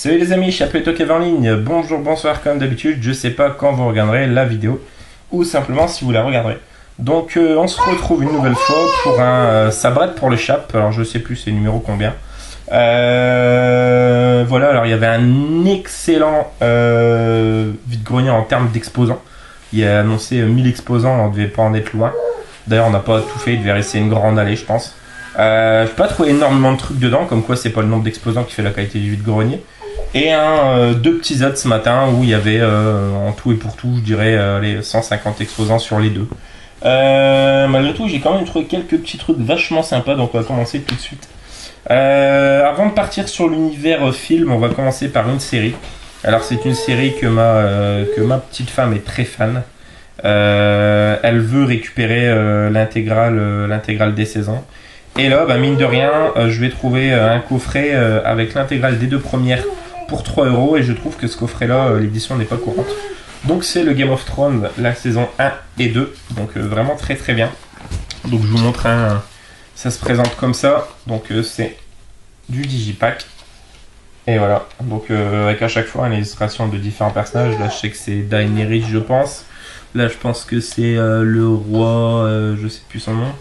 Salut les amis, Chapeau Kev en ligne. Bonjour, bonsoir, comme d'habitude. Je sais pas quand vous regarderez la vidéo ou simplement si vous la regarderez. Donc on se retrouve une nouvelle fois pour un sabrette pour le chap. Alors je sais plus c'est numéro combien. Voilà, alors il y avait un excellent vide-grenier en termes d'exposants. Il a annoncé 1000 exposants, on devait pas en être loin. D'ailleurs on n'a pas tout fait, il devait rester une grande allée je pense. Je n'ai pas trouvé énormément de trucs dedans, comme quoi c'est pas le nombre d'exposants qui fait la qualité du vide-grenier. Et deux petits odds ce matin où il y avait en tout et pour tout, je dirais, les 150 exposants sur les deux. Malgré tout, j'ai quand même trouvé quelques petits trucs vachement sympas, donc on va commencer tout de suite. Avant de partir sur l'univers film, on va commencer par une série. Alors c'est une série que ma petite femme est très fan. Elle veut récupérer l'intégrale des saisons. Et là, mine de rien, je vais trouver un coffret avec l'intégrale des deux premières pour 3 € et je trouve que ce coffret-là, l'édition n'est pas courante. Donc c'est le Game of Thrones, la saison 1 et 2, donc vraiment très très bien. Donc je vous montre ça se présente comme ça, donc c'est du digipack. Et voilà, donc avec à chaque fois une illustration de différents personnages. Là je sais que c'est Daenerys je pense. Là je pense que c'est le roi, je sais plus son nom.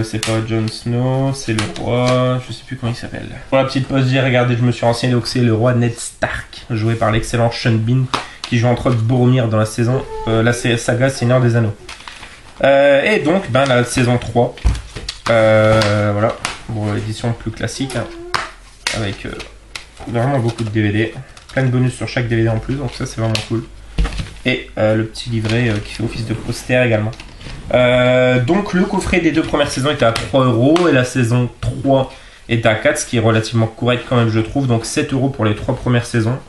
C'est pas Jon Snow, c'est le roi, je sais plus comment il s'appelle. Pour la petite pause, j'ai regardé, je me suis renseigné, donc c'est le roi Ned Stark, joué par l'excellent Sean Bean, qui joue entre autres Boromir dans la saga Seigneur des Anneaux. Et donc, la saison 3, voilà, bon, l'édition plus classique, hein, avec vraiment beaucoup de DVD, plein de bonus sur chaque DVD en plus, donc ça c'est vraiment cool. Et le petit livret qui fait office de poster également. Donc le coffret des deux premières saisons était à 3 € et la saison 3 est à 4, ce qui est relativement correct quand même je trouve, donc 7 € pour les 3 premières saisons.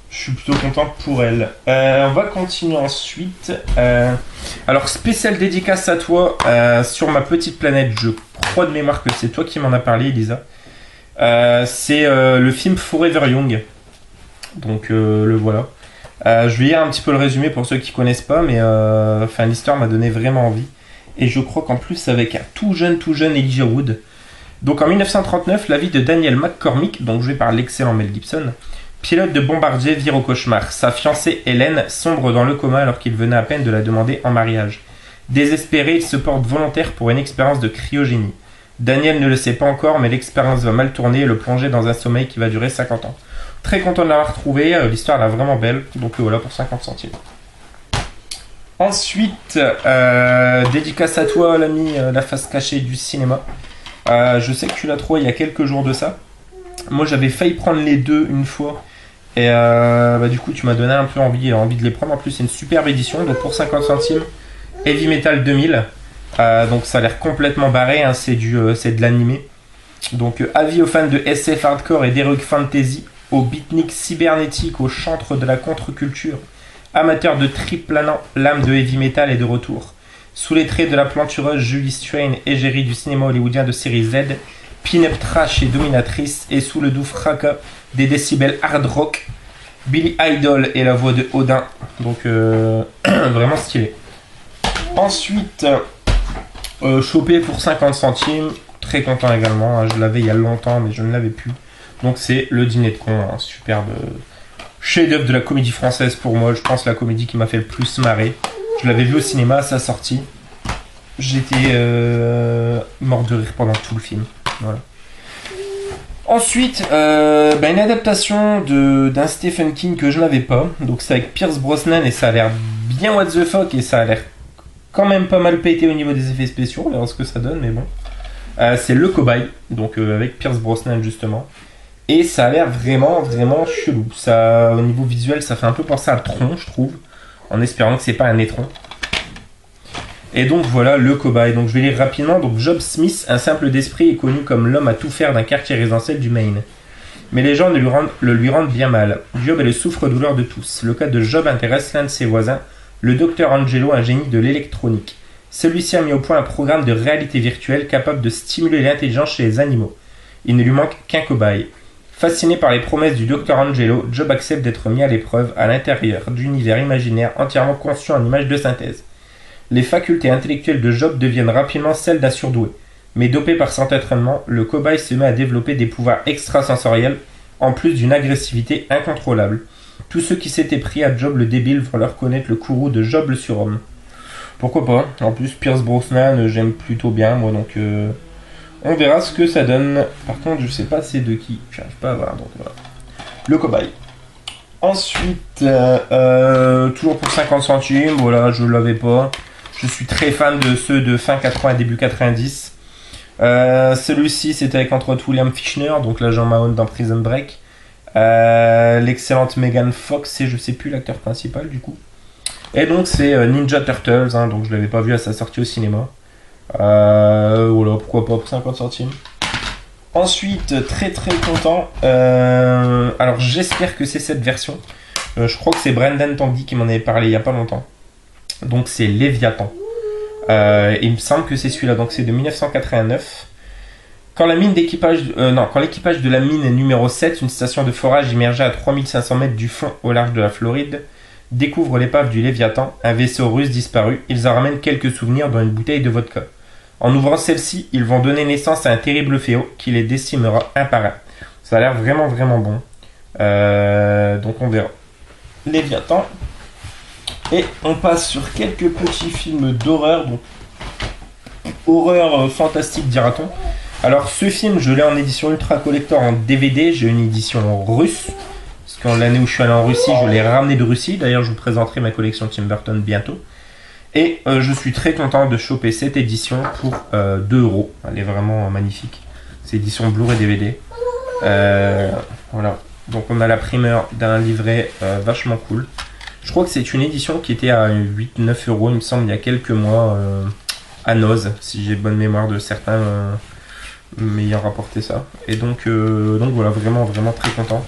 Je suis plutôt content pour elle. On va continuer ensuite. Alors spéciale dédicace à toi sur ma petite planète, je crois de mémoire que c'est toi qui m'en as parlé Elisa. C'est le film Forever Young, donc le voilà. Je vais lire un petit peu le résumé pour ceux qui connaissent pas, mais l'histoire m'a donné vraiment envie. Et je crois qu'en plus avec un tout jeune Elijah Wood. Donc en 1939, la vie de Daniel McCormick, donc joué par l'excellent Mel Gibson, pilote de bombardier, vire au cauchemar. Sa fiancée Hélène sombre dans le coma alors qu'il venait à peine de la demander en mariage. Désespéré, il se porte volontaire pour une expérience de cryogénie. Daniel ne le sait pas encore, mais l'expérience va mal tourner et le plonger dans un sommeil qui va durer 50 ans. Très content de l'avoir trouvé, l'histoire est vraiment belle, donc voilà pour 50 centimes. Ensuite, dédicace à toi l'ami, la face cachée du cinéma. Je sais que tu l'as trouvé il y a quelques jours de ça. Moi j'avais failli prendre les deux une fois. Et du coup tu m'as donné un peu envie de les prendre. En plus c'est une superbe édition, donc pour 50 centimes, Heavy Metal 2000. Donc ça a l'air complètement barré, hein, c'est de l'animé. Donc avis aux fans de SF hardcore et d'Heroic Fantasy, aux beatniks cybernétiques, aux chantres de la contre-culture, amateurs de trip planant, l'âme de heavy metal est de retour. Sous les traits de la plantureuse Julie Strain, égérie du cinéma hollywoodien de série Z, pin-up trash et dominatrice, et sous le doux fracas des décibels hard rock, Billy Idol et la voix de Odin. Donc vraiment stylé. Ensuite, chopé pour 50 centimes, très content également, hein, je l'avais il y a longtemps mais je ne l'avais plus. Donc c'est Le Dîner de con, un superbe chef-d'œuvre de la comédie française pour moi. Je pense la comédie qui m'a fait le plus marrer. Je l'avais vu au cinéma à sa sortie. J'étais mort de rire pendant tout le film. Voilà. Ensuite, une adaptation d'un Stephen King que je n'avais pas. Donc c'est avec Pierce Brosnan et ça a l'air bien what the fuck et ça a l'air quand même pas mal pété au niveau des effets spéciaux. On verra ce que ça donne, mais bon. C'est Le Cobaye, donc avec Pierce Brosnan justement. Et ça a l'air vraiment chelou. Ça, au niveau visuel, ça fait un peu penser à Tron, je trouve. En espérant que c'est pas un étron. Et donc voilà, Le Cobaye. Donc je vais lire rapidement. Donc Job Smith, un simple d'esprit, est connu comme l'homme à tout faire d'un quartier résidentiel du Maine. Mais les gens le lui rendent bien mal. Job est le souffre-douleur de tous. Le cas de Job intéresse l'un de ses voisins, le docteur Angelo, un génie de l'électronique. Celui-ci a mis au point un programme de réalité virtuelle capable de stimuler l'intelligence chez les animaux. Il ne lui manque qu'un cobaye. Fasciné par les promesses du Dr Angelo, Job accepte d'être mis à l'épreuve à l'intérieur d'univers imaginaires entièrement conçus en images de synthèse. Les facultés intellectuelles de Job deviennent rapidement celles d'un surdoué. Mais dopé par cet entraînement, le cobaye se met à développer des pouvoirs extrasensoriels en plus d'une agressivité incontrôlable. Tous ceux qui s'étaient pris à Job le débile vont leur connaître le courroux de Job le surhomme. Pourquoi pas? En plus, Pierce Brosnan, j'aime plutôt bien, moi, donc on verra ce que ça donne. Par contre, je sais pas c'est de qui, j'arrive pas à voir, donc voilà. Le cobaye. Ensuite, toujours pour 50 centimes, voilà, je l'avais pas. Je suis très fan de ceux de fin 80 début 90. Celui-ci, c'était avec entre autres William Fichtner, donc l'agent Mahone dans Prison Break. L'excellente Megan Fox, et je sais plus l'acteur principal du coup. Et donc c'est Ninja Turtles, hein, donc je l'avais pas vu à sa sortie au cinéma. Voilà, pourquoi pas pour 50 centimes. Ensuite, très très content. Alors j'espère que c'est cette version. Je crois que c'est Brendan Tandy qui m'en avait parlé il y a pas longtemps. Donc c'est Léviathan. Il me semble que c'est celui-là, donc c'est de 1989. Quand l'équipage de la mine numéro 7, une station de forage immergée à 3500 mètres du fond au large de la Floride, découvre l'épave du Léviathan, un vaisseau russe disparu, ils en ramènent quelques souvenirs dans une bouteille de vodka. En ouvrant celle-ci, ils vont donner naissance à un terrible fléau qui les décimera un par un. Ça a l'air vraiment vraiment bon. Donc on verra. Léviathan. Et on passe sur quelques petits films d'horreur. Donc, horreur fantastique dira-t-on. Alors ce film, je l'ai en édition ultra collector en DVD. J'ai une édition russe. Parce que l'année où je suis allé en Russie, je l'ai ramené de Russie. D'ailleurs, je vous présenterai ma collection Tim Burton bientôt. Et je suis très content de choper cette édition pour 2 €. Elle est vraiment magnifique. C'est édition Blu-ray DVD. Voilà. Donc on a la primeur d'un livret vachement cool. Je crois que c'est une édition qui était à 8-9 €, il me semble, il y a quelques mois à Noz, si j'ai bonne mémoire de certains m'ayant rapporté ça. Et donc voilà, vraiment vraiment très content.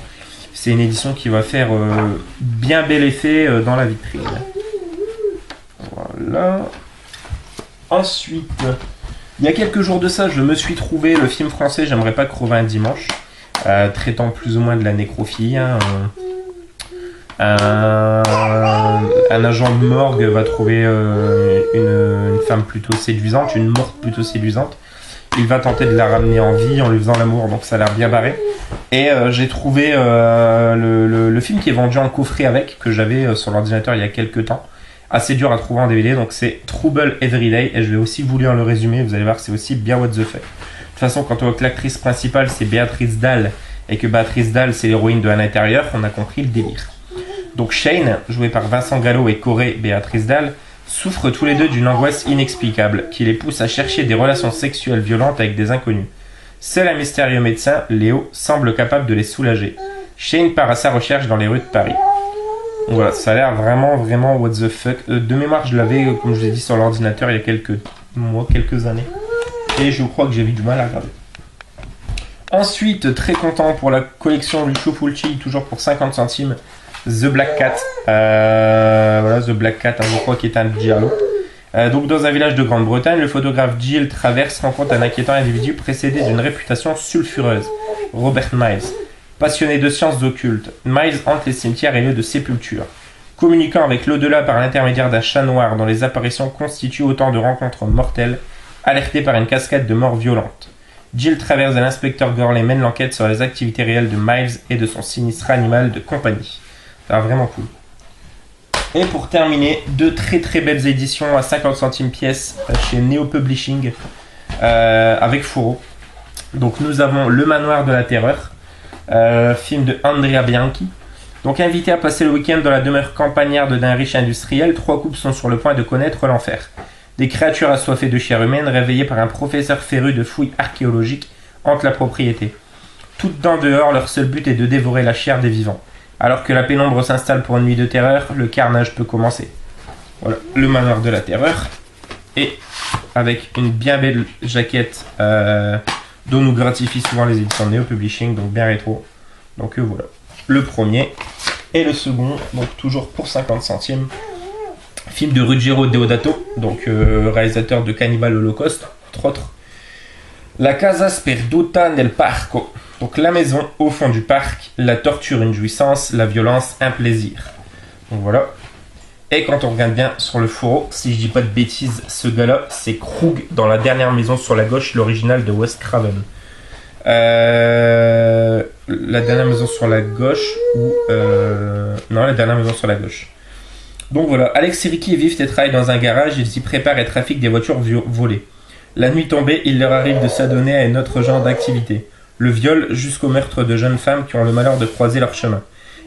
C'est une édition qui va faire bien bel effet dans la vitrine. Voilà. Ensuite, il y a quelques jours de ça, je me suis trouvé le film français J'aimerais pas crever un dimanche, traitant plus ou moins de la nécrophilie. Hein, un agent de morgue va trouver une femme plutôt séduisante, une morte plutôt séduisante. Il va tenter de la ramener en vie en lui faisant l'amour, donc ça a l'air bien barré. Et j'ai trouvé le film qui est vendu en coffret avec, que j'avais sur l'ordinateur il y a quelques temps. Assez dur à trouver en DVD, donc c'est Trouble Everyday, et je vais aussi vous lire le résumé, vous allez voir, c'est aussi bien what the fuck. De toute façon, quand on voit que l'actrice principale c'est Béatrice Dalle, et que Béatrice Dalle c'est l'héroïne de À l'intérieur, on a compris le délire. Donc Shane, joué par Vincent Gallo, et Corey, Béatrice Dalle, souffrent tous les deux d'une angoisse inexplicable, qui les pousse à chercher des relations sexuelles violentes avec des inconnus. Seul un mystérieux médecin, Léo, semble capable de les soulager. Shane part à sa recherche dans les rues de Paris. Voilà, ça a l'air vraiment, vraiment what the fuck. De mémoire, je l'avais, comme je vous ai dit, sur l'ordinateur il y a quelques mois, quelques années. Et je crois que j'ai eu du mal à regarder. Ensuite, très content pour la collection du Fulci, toujours pour 50 centimes. The Black Cat. Voilà, The Black Cat, hein, je crois qu'il est un giallo. Donc, dans un village de Grande-Bretagne, le photographe Gill Travers rencontre un inquiétant individu précédé d'une réputation sulfureuse, Robert Miles. Passionné de sciences occultes, Miles hante les cimetières et lieux de sépulture. Communiquant avec l'au-delà par l'intermédiaire d'un chat noir dont les apparitions constituent autant de rencontres mortelles, alerté par une cascade de morts violentes. Gill Travers et l'inspecteur Gorley mènent l'enquête sur les activités réelles de Miles et de son sinistre animal de compagnie. C'est vraiment cool. Et pour terminer, 2 très très belles éditions à 50 centimes pièce chez Neo Publishing avec Fourreau. Donc nous avons Le Manoir de la Terreur, film de Andrea Bianchi. Donc invité à passer le week-end dans la demeure campagnarde d'un riche industriel, 3 couples sont sur le point de connaître l'enfer. Des créatures assoiffées de chair humaine réveillées par un professeur féru de fouilles archéologiques hantent la propriété. Toutes dents dehors, leur seul but est de dévorer la chair des vivants. Alors que la pénombre s'installe pour une nuit de terreur, le carnage peut commencer. Voilà, Le Manoir de la Terreur. Et avec une bien belle jaquette dont nous gratifient souvent les éditions Neo Publishing, donc bien rétro. Donc voilà, le premier et le second, donc toujours pour 50 centimes. Film de Ruggero Deodato, donc réalisateur de Cannibal Holocaust, entre autres. La Casa Sperduta nel Parco, donc la maison au fond du parc, la torture une jouissance, la violence un plaisir. Donc voilà. Et quand on regarde bien sur le fourreau, si je dis pas de bêtises, ce gars-là, c'est Krug dans La Dernière Maison sur la gauche, l'original de Wes Craven. La dernière maison sur la gauche ou non, la dernière maison sur la gauche. Donc voilà, Alex et Ricky vivent et travaillent dans un garage. Ils s'y préparent et trafiquent des voitures volées. La nuit tombée, il leur arrive de s'adonner à un autre genre d'activité, le viol jusqu'au meurtre de jeunes femmes qui ont le malheur de croiser leur chemin.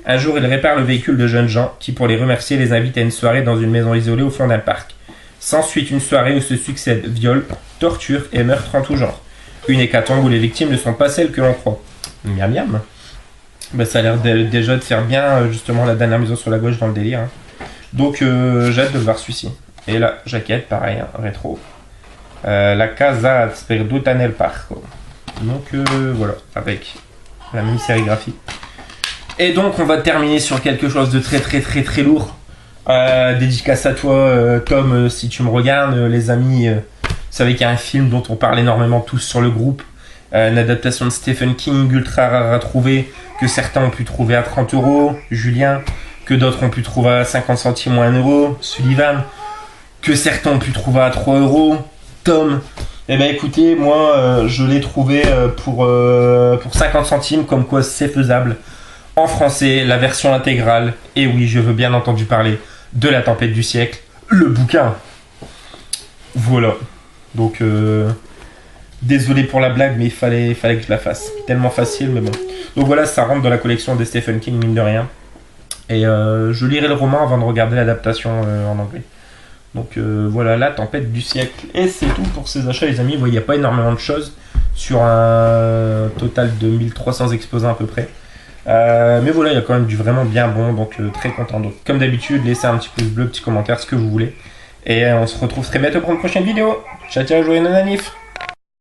Un jour, ils réparent le véhicule de jeunes gens qui, pour les remercier, les invitent à une soirée dans une maison isolée au fond d'un parc. S'ensuit une soirée où se succèdent viols, tortures et meurtres en tout genre. Une hécatombe où les victimes ne sont pas celles que l'on croit. Miam miam. Bah, ça a l'air déjà de faire bien justement la dernière maison sur la gauche dans le délire. Hein. Donc j'ai hâte de voir celui-ci. Et la jaquette, pareil, hein, rétro. La Casa Perduta nel Parco. Donc voilà, avec la même sérigraphie. Et donc on va terminer sur quelque chose de très lourd. Dédicace à toi Tom, si tu me regardes, les amis. Vous savez qu'il y a un film dont on parle énormément tous sur le groupe. Une adaptation de Stephen King ultra rare à trouver, que certains ont pu trouver à 30 €, Julien, que d'autres ont pu trouver à 50 centimes ou 1 €, Sullivan, que certains ont pu trouver à 3 €, Tom. Eh ben écoutez, moi je l'ai trouvé pour 50 centimes, comme quoi c'est faisable. En français, la version intégrale. Et oui, je veux bien entendu parler de La Tempête du siècle, le bouquin. Voilà. Donc désolé pour la blague, mais il fallait que je la fasse. Tellement facile, mais bon. Donc voilà, ça rentre dans la collection des Stephen King, mine de rien. Et je lirai le roman avant de regarder l'adaptation en anglais. Donc voilà, La Tempête du siècle. Et c'est tout pour ces achats, les amis. Vous voyez, il n'y a pas énormément de choses sur un total de 1300 exposants à peu près. Mais voilà, il y a quand même du vraiment bien bon, donc très content. Donc comme d'habitude, laissez un petit pouce bleu, petit commentaire, ce que vous voulez. Et on se retrouve très bientôt pour une prochaine vidéo. Ciao ciao, joyeux non-anif.